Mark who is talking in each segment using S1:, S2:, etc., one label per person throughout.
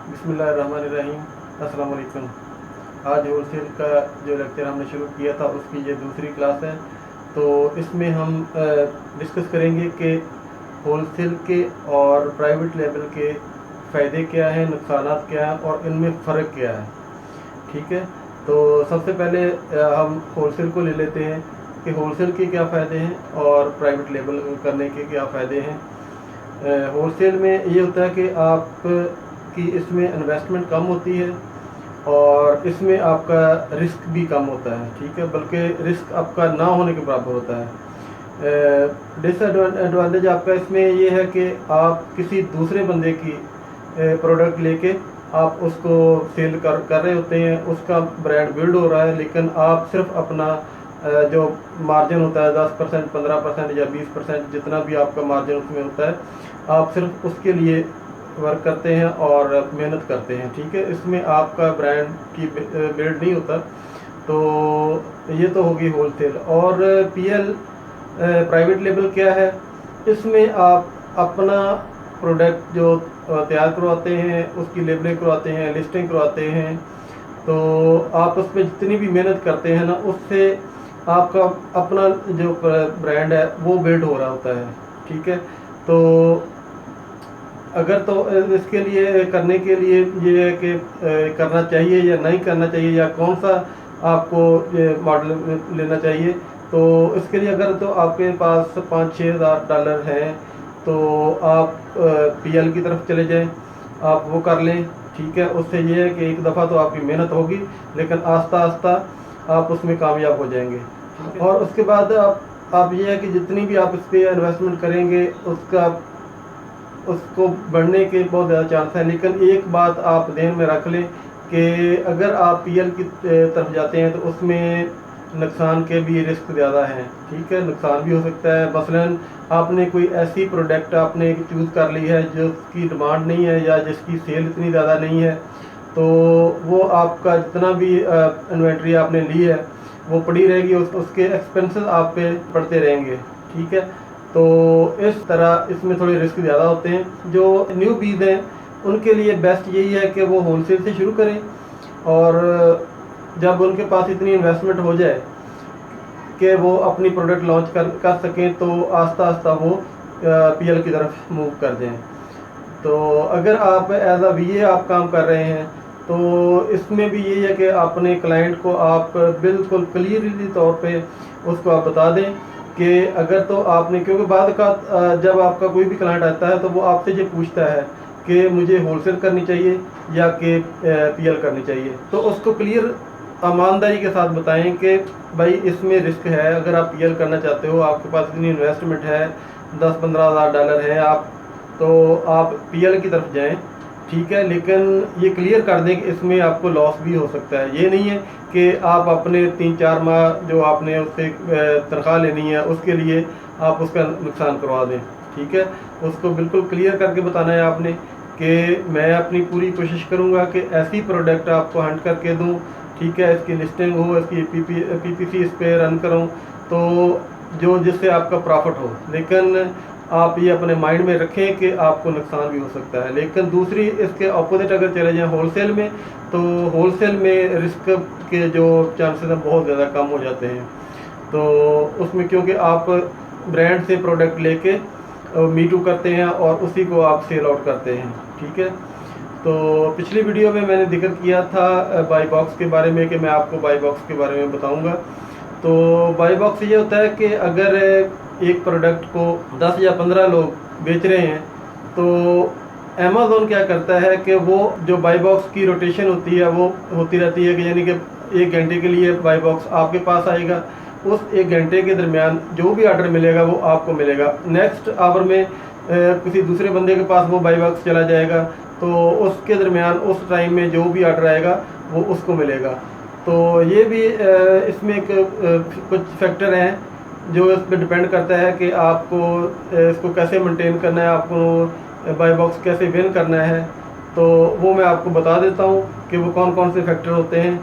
S1: बिस्मिल्लाहिर्रहमानिर्रहीम। अस्सलाम वालेकुम। आज होलसेल का जो लेक्चर हमने शुरू किया था उसकी ये दूसरी क्लास है। तो इसमें हम डिस्कस करेंगे कि होलसेल के और प्राइवेट लेवल के फ़ायदे क्या हैं, नुकसानात क्या हैं और इनमें फ़र्क क्या है। ठीक है, तो सबसे पहले हम होलसेल को ले लेते हैं कि होलसेल के क्या फ़ायदे हैं और प्राइवेट लेवल करने के क्या फ़ायदे हैं। होलसेल में ये होता है कि आप कि इसमें इन्वेस्टमेंट कम होती है और इसमें आपका रिस्क भी कम होता है। ठीक है, बल्कि रिस्क आपका ना होने के बराबर होता है। डिसएडवांटेज आपका इसमें ये है कि आप किसी दूसरे बंदे की प्रोडक्ट लेके आप उसको सेल कर रहे होते हैं, उसका ब्रांड बिल्ड हो रहा है, लेकिन आप सिर्फ अपना जो मार्जिन होता है 10%, 15% या 20%, जितना भी आपका मार्जिन उसमें होता है, आप सिर्फ उसके लिए वर्क करते हैं और मेहनत करते हैं। ठीक है, इसमें आपका ब्रांड की बिल्ड नहीं होता। तो ये तो होगी होलसेल। और पीएल प्राइवेट लेवल क्या है, इसमें आप अपना प्रोडक्ट जो तैयार करवाते हैं, उसकी लेबलिंग करवाते हैं, लिस्टिंग करवाते हैं, तो आप उस पर जितनी भी मेहनत करते हैं ना, उससे आपका अपना जो ब्रांड है वो बिल्ड हो रहा होता है। ठीक है, तो अगर तो इसके लिए करने के लिए ये है कि करना चाहिए या नहीं करना चाहिए, या कौन सा आपको ये मॉडल लेना चाहिए, तो इसके लिए अगर तो आपके पास 5-6 हज़ार डॉलर हैं तो आप पीएल की तरफ चले जाएं, आप वो कर लें। ठीक है, उससे ये है कि एक दफ़ा तो आपकी मेहनत होगी, लेकिन आस्ता आस्ता आप उसमें कामयाब हो जाएंगे। और उसके बाद आप ये है कि जितनी भी आप इस पर इन्वेस्टमेंट करेंगे उसको बढ़ने के बहुत ज़्यादा चांस है। लेकिन एक बात आप ध्यान में रख लें कि अगर आप पीएल की तरफ जाते हैं तो उसमें नुकसान के भी रिस्क ज़्यादा हैं। ठीक है, नुकसान भी हो सकता है। मसलन आपने कोई ऐसी प्रोडक्ट आपने चूज़ कर ली है जिसकी डिमांड नहीं है या जिसकी सेल इतनी ज़्यादा नहीं है, तो वो आपका जितना भी इन्वेंट्री आपने ली है वो पड़ी रहेगी, उसके एक्सपेंसेस आप पे पड़ते रहेंगे। ठीक है, तो इस तरह इसमें थोड़े रिस्क ज़्यादा होते हैं। जो न्यू बीज हैं उनके लिए बेस्ट यही है कि वो होलसेल से शुरू करें, और जब उनके पास इतनी इन्वेस्टमेंट हो जाए कि वो अपनी प्रोडक्ट लॉन्च कर सकें, तो आस्ता आस्ता वो पीएल की तरफ मूव कर जाएं। तो अगर आप एज अ वीए आप काम कर रहे हैं तो इसमें भी यही है कि अपने क्लाइंट को आप बिल्कुल क्लियरली तौर पे उसको आप बता दें कि अगर तो आपने, क्योंकि बाद का जब आपका कोई भी क्लाइंट आता है तो वो आपसे ये पूछता है कि मुझे होलसेल करनी चाहिए या कि पीएल करनी चाहिए, तो उसको क्लियर ईमानदारी के साथ बताएं कि भाई इसमें रिस्क है। अगर आप पीएल करना चाहते हो, आपके पास इतनी इन्वेस्टमेंट है, 10-15 हज़ार डॉलर है, तो आप पीएल की तरफ जाएं। ठीक है, लेकिन ये क्लियर कर दें कि इसमें आपको लॉस भी हो सकता है। ये नहीं है कि आप अपने 3-4 माह जो आपने उससे तनख्वाह लेनी है उसके लिए आप उसका नुकसान करवा दें। ठीक है, उसको बिल्कुल क्लियर करके बताना है आपने कि मैं अपनी पूरी कोशिश करूँगा कि ऐसी प्रोडक्ट आपको हंट करके दूँ। ठीक है, इसकी लिस्टिंग हो, इसकी पीपीसी इस पर रन करूँ, तो जो जिससे आपका प्रॉफिट हो। लेकिन आप ये अपने माइंड में रखें कि आपको नुकसान भी हो सकता है। लेकिन दूसरी इसके अपोजिट अगर चले जाएं होलसेल में, तो होलसेल में रिस्क के जो चांसेस हैं बहुत ज़्यादा कम हो जाते हैं। तो उसमें क्योंकि आप ब्रांड से प्रोडक्ट लेके मीटू करते हैं और उसी को आप सेल आउट करते हैं। ठीक है, तो पिछली वीडियो में मैंने जिक्र किया था बाई बॉक्स के बारे में कि मैं आपको बाई बॉक्स के बारे में बताऊंगा। तो बाई बॉक्स ये होता है कि अगर एक प्रोडक्ट को 10 या 15 लोग बेच रहे हैं, तो अमेज़ॉन क्या करता है कि वो जो बाई बॉक्स की रोटेशन होती है वो होती रहती है, कि यानी कि 1 घंटे के लिए बाई बॉक्स आपके पास आएगा। उस 1 घंटे के दरमियान जो भी ऑर्डर मिलेगा वो आपको मिलेगा। नेक्स्ट आवर में किसी दूसरे बंदे के पास वो बाई बॉक्स चला जाएगा, तो उसके दरमियान उस टाइम में जो भी ऑर्डर आएगा वो उसको मिलेगा। तो ये भी इसमें कुछ फैक्टर हैं जो इस पर डिपेंड करता है कि आपको इसको कैसे मेंटेन करना है, आपको बाई बॉक्स कैसे विन करना है। तो वो मैं आपको बता देता हूँ कि वो कौन कौन से फैक्टर होते हैं।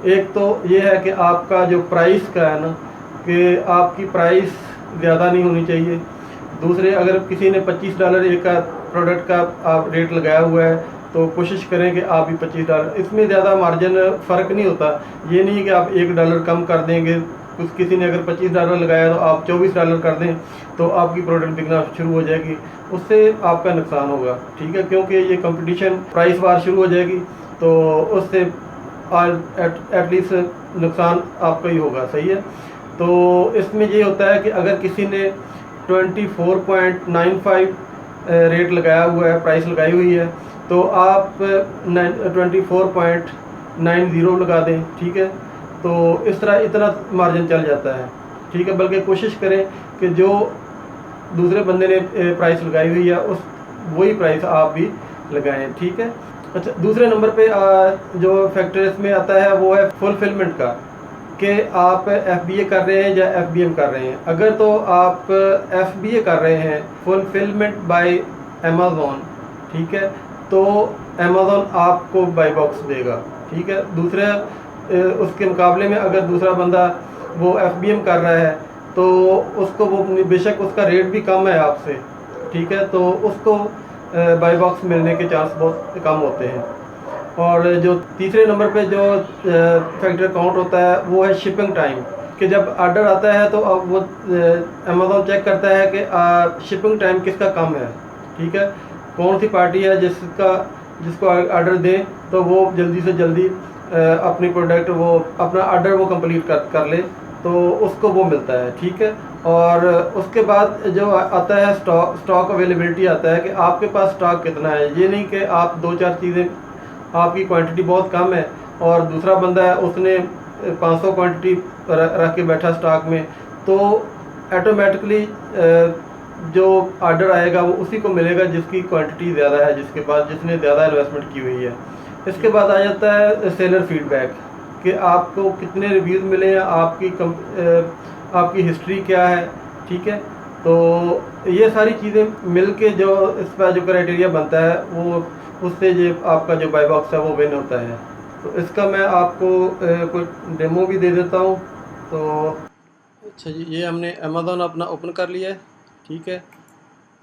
S1: एक तो ये है कि आपका जो प्राइस का है ना, कि आपकी प्राइस ज़्यादा नहीं होनी चाहिए। दूसरे, अगर किसी ने $25 एक का प्रोडक्ट का आप रेट लगाया हुआ है, तो कोशिश करें कि आप भी $25, इसमें ज़्यादा मार्जिन फ़र्क नहीं होता। ये नहीं कि आप $1 कम कर देंगे, कुछ किसी ने अगर $25 लगाया तो आप $24 कर दें तो आपकी प्रोडक्ट बिकना शुरू हो जाएगी, उससे आपका नुकसान होगा, ठीक है, क्योंकि ये कंपटीशन प्राइस वार शुरू हो जाएगी, तो उससे एटलीस्ट नुकसान आपका ही होगा, सही है। तो इसमें ये होता है कि अगर किसी ने 24.95 रेट लगाया हुआ है, प्राइस लगाई हुई है, तो आप 24.90 लगा दें, ठीक है। तो इस तरह इतना मार्जिन चल जाता है, ठीक है। बल्कि कोशिश करें कि जो दूसरे बंदे ने प्राइस लगाई हुई है उस वही प्राइस आप भी लगाएं, ठीक है। अच्छा, दूसरे नंबर पे जो फैक्टर इसमें आता है वो है फुलफिलमेंट का, कि आप FBA कर रहे हैं या FBM कर रहे हैं। अगर तो आप FBA कर रहे हैं, फुलफिलमेंट बाय अमेज़ॉन, ठीक है, तो अमेज़ॉन आपको बाई बॉक्स देगा, ठीक है। दूसरे उसके मुकाबले में अगर दूसरा बंदा वो FBM कर रहा है तो उसको वो बेशक उसका रेट भी कम है आपसे, ठीक है, तो उसको बाई बॉक्स मिलने के चांस बहुत कम होते हैं। और जो तीसरे नंबर पे जो फैक्टर काउंट होता है वो है शिपिंग टाइम, कि जब ऑर्डर आता है तो अब वो अमेज़ॉन चेक करता है कि शिपिंग टाइम किसका कम है, ठीक है, कौन सी पार्टी है जिसको ऑर्डर दें तो वो जल्दी से जल्दी अपनी प्रोडक्ट वो अपना ऑर्डर वो कंप्लीट कर ले, तो उसको वो मिलता है, ठीक है। और उसके बाद जो आता है स्टॉक अवेलेबिलिटी आता है, कि आपके पास स्टॉक कितना है। ये नहीं कि आप 2-4 चीज़ें, आपकी क्वांटिटी बहुत कम है और दूसरा बंदा है उसने 500 क्वांटिटी रख के बैठा स्टॉक में, तो ऑटोमेटिकली जो ऑर्डर आएगा वो उसी को मिलेगा जिसकी क्वांटिटी ज़्यादा है, जिसने ज़्यादा इन्वेस्टमेंट की हुई है। इसके बाद आ जाता है सेलर फीडबैक, कि आपको कितने रिव्यूज़ मिले हैं, आपकी हिस्ट्री क्या है, ठीक है। तो ये सारी चीज़ें मिल के जो इस पर जो क्राइटेरिया बनता है वो उससे जो आपका जो बाई बॉक्स है वो विन होता है। तो इसका मैं आपको कोई डेमो भी दे देता हूँ। तो अच्छा जी, ये हमने अमेज़ॉन अपना ओपन कर लिया है, ठीक है।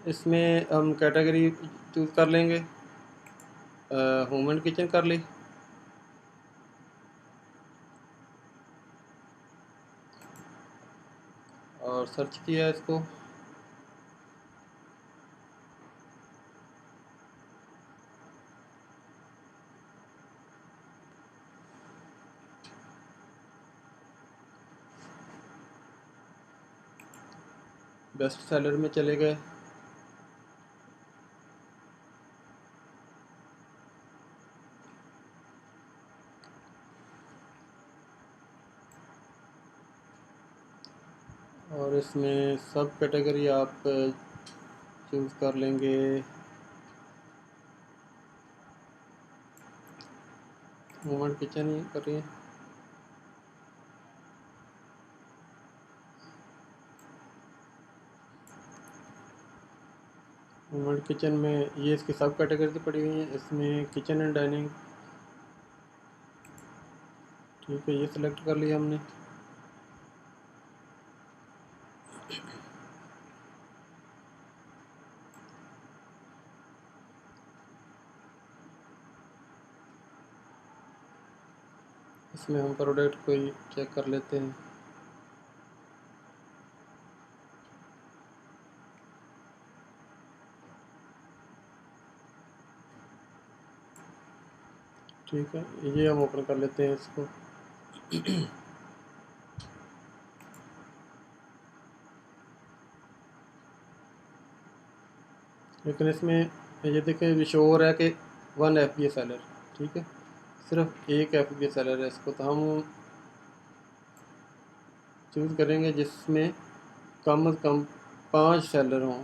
S1: इसमें हम कैटेगरी चूज़ कर लेंगे, होम एंड किचन कर ली, और सर्च किया इसको। बेस्ट सेलर में चले गए, और इसमें सब कैटेगरी आप चूज़ कर लेंगे। होम एंड किचन ही करिए। होम एंड किचन में ये इसकी सब कैटेगरी पड़ी हुई हैं, इसमें किचन एंड डाइनिंग, ठीक है, ये सिलेक्ट कर लिया हमने। इसमें हम प्रोडक्ट कोई चेक कर लेते हैं। ठीक है, ये हम ओपन कर लेते हैं इसको। लेकिन इसमें ये देखें, ये शो हो रहा है कि 1 FBA सेलर, ठीक है, सिर्फ एक FBA सेलर है। इसको तो हम चूज़ करेंगे जिसमें कम से कम 5 सेलर हों।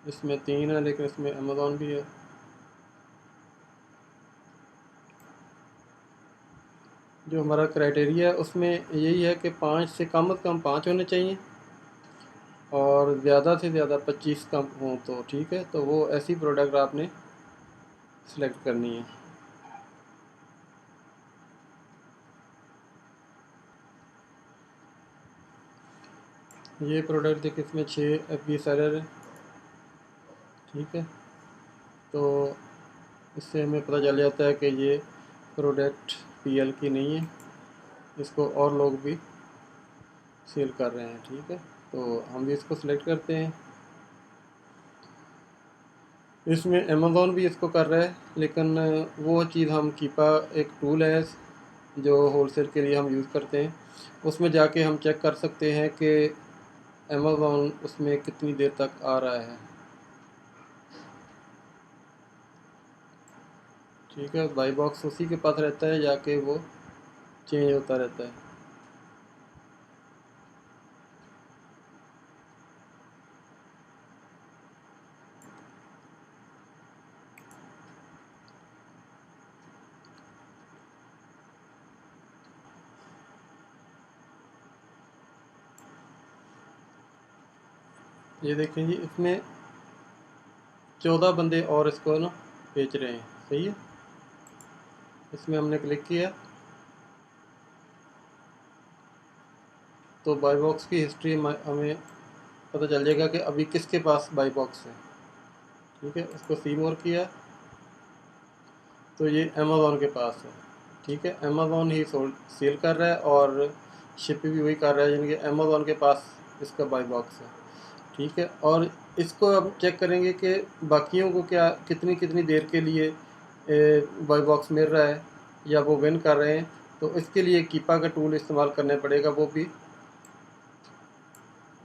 S1: इसमें 3 है, लेकिन इसमें अमेज़ॉन भी है। जो हमारा क्राइटेरिया है उसमें यही है कि 5 से कम 5 होने चाहिए और ज़्यादा से ज़्यादा 25 कम हों तो ठीक है। तो वो ऐसी प्रोडक्ट आपने सेलेक्ट करनी है। ये प्रोडक्ट देखिए, इसमें 6 पीस एरर है, ठीक है। तो इससे हमें पता चल जाता है कि ये प्रोडक्ट पीएल की नहीं है, इसको और लोग भी सेल कर रहे हैं, ठीक है। तो हम भी इसको सिलेक्ट करते हैं। इसमें अमेज़ॉन भी इसको कर रहा है, लेकिन वो चीज़ हम कीपा एक टूल है जो होलसेल के लिए हम यूज़ करते हैं, उसमें जाके हम चेक कर सकते हैं कि अमेज़ॉन उसमें कितनी देर तक आ रहा है, ठीक है। बाई बॉक्स उसी के पास रहता है, जाके वो चेंज होता रहता है। ये देखें जी, इसमें 14 बंदे और इसको ना बेच रहे हैं, सही है। इसमें हमने क्लिक किया तो बाई बॉक्स की हिस्ट्री हमें पता चल जाएगा कि अभी किसके पास बाई बॉक्स है, ठीक है। इसको सी मोर किया तो ये अमेज़ॉन के पास है, ठीक है। अमेज़ॉन ही सेल कर रहा है और शिप भी वही कर रहा है, यानी कि अमेज़ॉन के पास इसका बाई बॉक्स है, ठीक है। और इसको अब चेक करेंगे कि बाकियों को क्या कितनी कितनी देर के लिए बाई बॉक्स मिल रहा है या वो विन कर रहे हैं। तो इसके लिए कीपा का टूल इस्तेमाल करना पड़ेगा, वो भी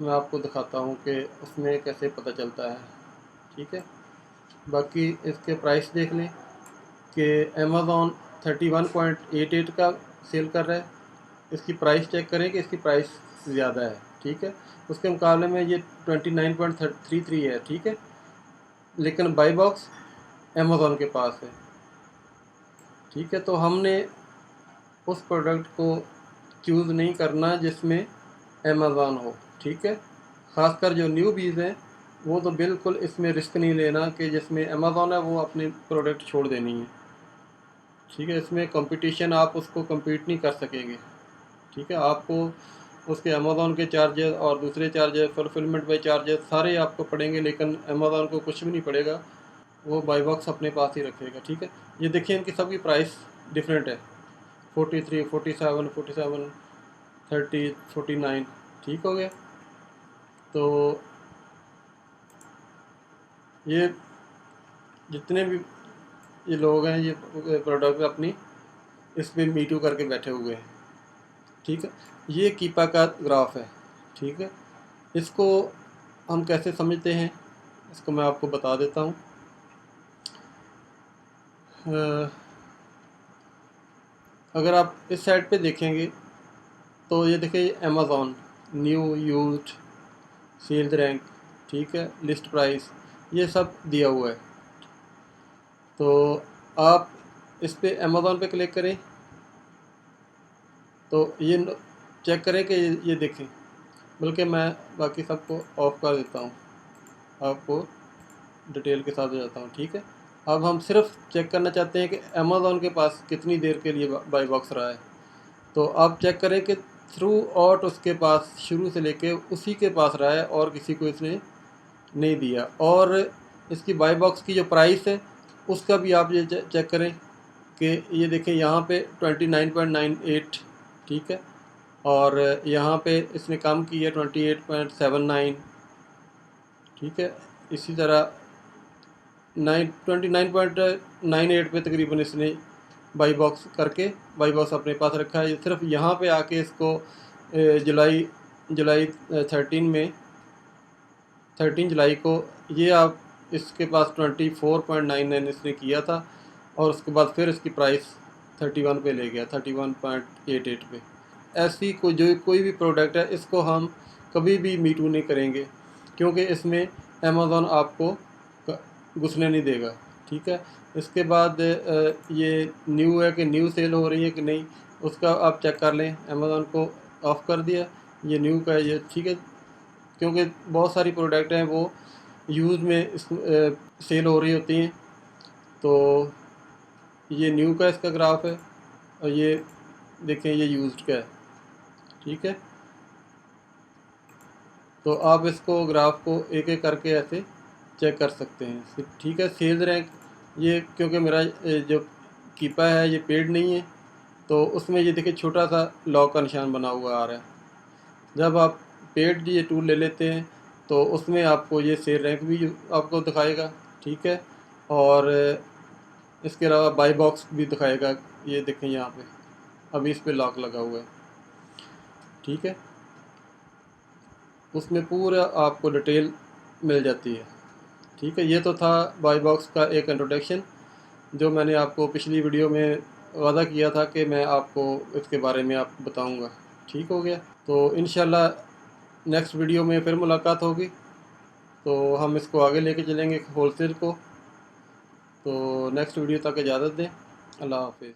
S1: मैं आपको दिखाता हूँ कि उसमें कैसे पता चलता है, ठीक है। बाकी इसके प्राइस देख लें कि अमेज़ॉन 31.88 का सेल कर रहा है। इसकी प्राइस चेक करें कि इसकी प्राइस ज़्यादा है, ठीक है। उसके मुकाबले में ये 29.33 है, ठीक है। लेकिन बाई बॉक्स अमेज़ॉन के पास है, ठीक है। तो हमने उस प्रोडक्ट को चूज़ नहीं करना जिसमें अमेज़ॉन हो, ठीक है। ख़ासकर जो न्यू बीज़ हैं वो तो बिल्कुल इसमें रिस्क नहीं लेना कि जिसमें अमेज़ॉन है वो अपनी प्रोडक्ट छोड़ देनी है, ठीक है। इसमें कंपटीशन आप उसको compete नहीं कर सकेंगे, ठीक है। आपको उसके अमेज़ॉन के चार्जेस और दूसरे चार्जेस, फुलफिलमेंट बाई चार्जेस सारे आपको पड़ेंगे, लेकिन अमेज़ॉन को कुछ भी नहीं पड़ेगा, वो बाई बॉक्स अपने पास ही रखेगा, ठीक है। ये देखिए इनकी सबकी प्राइस डिफरेंट है, 43, 47, 47, 30, 49, ठीक हो गया। तो ये जितने भी ये लोग हैं, ये प्रोडक्ट अपनी इस पर मीटू करके बैठे हुए हैं, ठीक है। ये कीपा का ग्राफ है, ठीक है। इसको हम कैसे समझते हैं, इसको मैं आपको बता देता हूँ। अगर आप इस साइड पे देखेंगे तो ये देखिए Amazon new, used, sales rank, ठीक है, लिस्ट प्राइस, ये सब दिया हुआ है। तो आप इस पे अमेज़ॉन पे क्लिक करें तो ये चेक करें कि ये देखें, बल्कि मैं बाकी सबको ऑफ कर देता हूँ, आपको डिटेल के साथ हो जाता हूँ, ठीक है। अब हम सिर्फ चेक करना चाहते हैं कि अमेज़ॉन के पास कितनी देर के लिए बाई बॉक्स रहा है। तो आप चेक करें कि थ्रू आउट उसके पास शुरू से लेके उसी के पास रहा है और किसी को इसने नहीं दिया। और इसकी बाई बॉक्स की जो प्राइस है उसका भी आप ये चेक करें कि ये देखें यहाँ पे 29.98, ठीक है। और यहाँ पे इसने कम की है 28.79, ठीक है। इसी तरह 29.98 पे तकरीबन इसने बाई बॉक्स करके बाई बॉक्स अपने पास रखा है। सिर्फ यहाँ पे आके इसको जुलाई जुलाई 13 जुलाई को ये आप इसके पास 24.99 इसने किया था, और उसके बाद फिर इसकी प्राइस 31 पे ले गया, 31.88 पे। ऐसी कोई भी प्रोडक्ट है, इसको हम कभी भी मीटू नहीं करेंगे, क्योंकि इसमें अमेज़ॉन आपको घुसने नहीं देगा, ठीक है। इसके बाद ये न्यू है कि न्यू सेल हो रही है कि नहीं, उसका आप चेक कर लें। अमेज़ॉन को ऑफ़ कर दिया, ये न्यू का है ये, ठीक है। क्योंकि बहुत सारी प्रोडक्ट हैं वो यूज़ में सेल हो रही होती हैं। तो ये न्यू का इसका ग्राफ है, और ये देखें ये यूज्ड का है, ठीक है। तो आप इसको ग्राफ को एक एक करके ऐसे चेक कर सकते हैं। ठीक है, सेल्स रैंक ये क्योंकि मेरा जो कीपा है ये पेड नहीं है, तो उसमें ये देखिए छोटा सा लॉक का निशान बना हुआ आ रहा है। जब आप पेड ये टूल ले लेते हैं तो उसमें आपको ये सेल रैंक भी आपको दिखाएगा। ठीक है, और इसके अलावा बाई बॉक्स भी दिखाएगा। ये देखें यहाँ पे अभी इस पे लॉक लगा हुआ है। ठीक है, उसमें पूरा आपको डिटेल मिल जाती है। ठीक है, ये तो था बाई बॉक्स का एक इंट्रोडक्शन जो मैंने आपको पिछली वीडियो में वादा किया था कि मैं आपको इसके बारे में आप बताऊंगा। ठीक हो गया, तो इंशाल्लाह नेक्स्ट वीडियो में फिर मुलाकात होगी, तो हम इसको आगे लेके चलेंगे होलसेल को। तो नेक्स्ट वीडियो तक इजाज़त दें। अल्लाह हाफिज़।